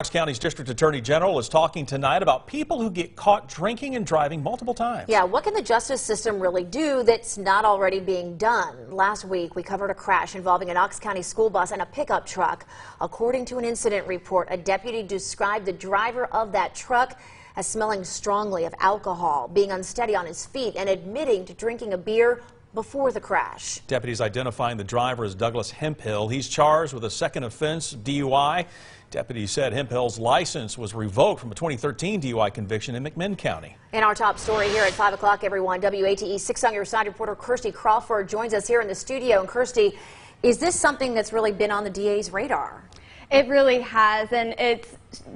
Knox County's District Attorney General is talking tonight about people who get caught drinking and driving multiple times. Yeah, what can the justice system really do that's not already being done? Last week, we covered a crash involving a Knox County school bus and a pickup truck. According to an incident report, a deputy described the driver of that truck as smelling strongly of alcohol, being unsteady on his feet, and admitting to drinking a beer before the crash. Deputies identifying the driver as Douglas Hemphill. He's charged with a second offense, DUI. Deputies said Hemphill's license was revoked from a 2013 DUI conviction in McMinn County. In our top story here at 5 o'clock, everyone, WATE 6 on your side reporter Kirsty Crawford joins us here in the studio. And Kirsty, is this something that's really been on the DA's radar? It really has, and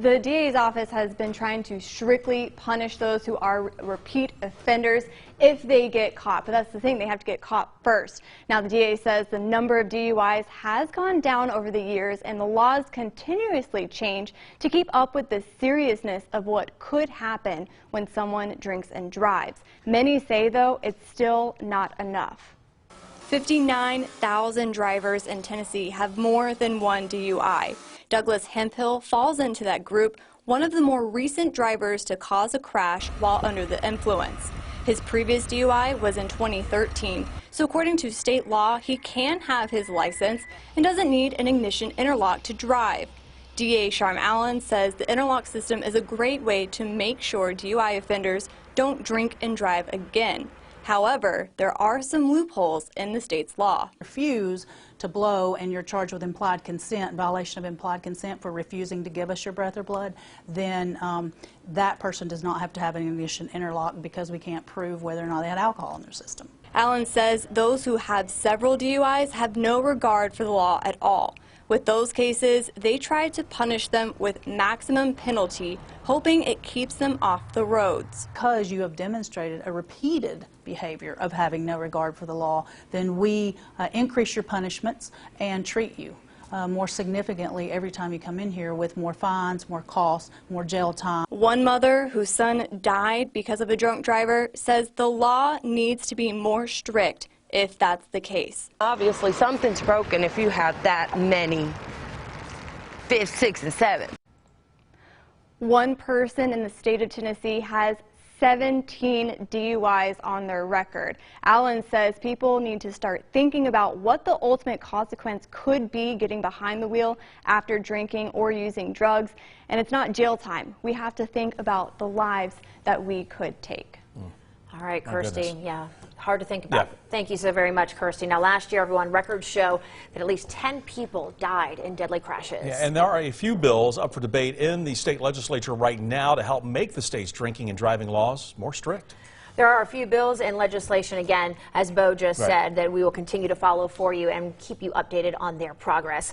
the DA's office has been trying to strictly punish those who are repeat offenders if they get caught. But that's the thing, they have to get caught first. Now, the DA says the number of DUIs has gone down over the years, and the laws continuously change to keep up with the seriousness of what could happen when someone drinks and drives. Many say, though, it's still not enough. 59,000 drivers in Tennessee have more than one DUI. Douglas Hemphill falls into that group, one of the more recent drivers to cause a crash while under the influence. His previous DUI was in 2013, so according to state law, he can have his license and doesn't need an ignition interlock to drive. DA Sharm Allen says the interlock system is a great way to make sure DUI offenders don't drink and drive again. However, there are some loopholes in the state's law. Refuse to blow and you're charged with implied consent, violation of implied consent for refusing to give us your breath or blood, then that person does not have to have an ignition interlock because we can't prove whether or not they had alcohol in their system. Allen says those who have several DUIs have no regard for the law at all. With those cases, they try to punish them with maximum penalty, hoping it keeps them off the roads. Because you have demonstrated a repeated behavior of having no regard for the law, then we increase your punishments and treat you more significantly every time you come in here with more fines, more costs, more jail time. One mother whose son died because of a drunk driver says the law needs to be more strict if that's the case. Obviously, something's broken if you have that many 5th, 6th, and 7th. One person in the state of Tennessee has 17 DUIs on their record. Allen says people need to start thinking about what the ultimate consequence could be getting behind the wheel after drinking or using drugs. And it's not jail time. We have to think about the lives that we could take. All right, Kirsty. Yeah, hard to think about. Yeah. Thank you so very much, Kirsty. Now, last year, everyone, records show that at least 10 people died in deadly crashes. Yeah, and there are a few bills up for debate in the state legislature right now to help make the state's drinking and driving laws more strict. There are a few bills in legislation, again, as Bo just said, that we will continue to follow for you and keep you updated on their progress.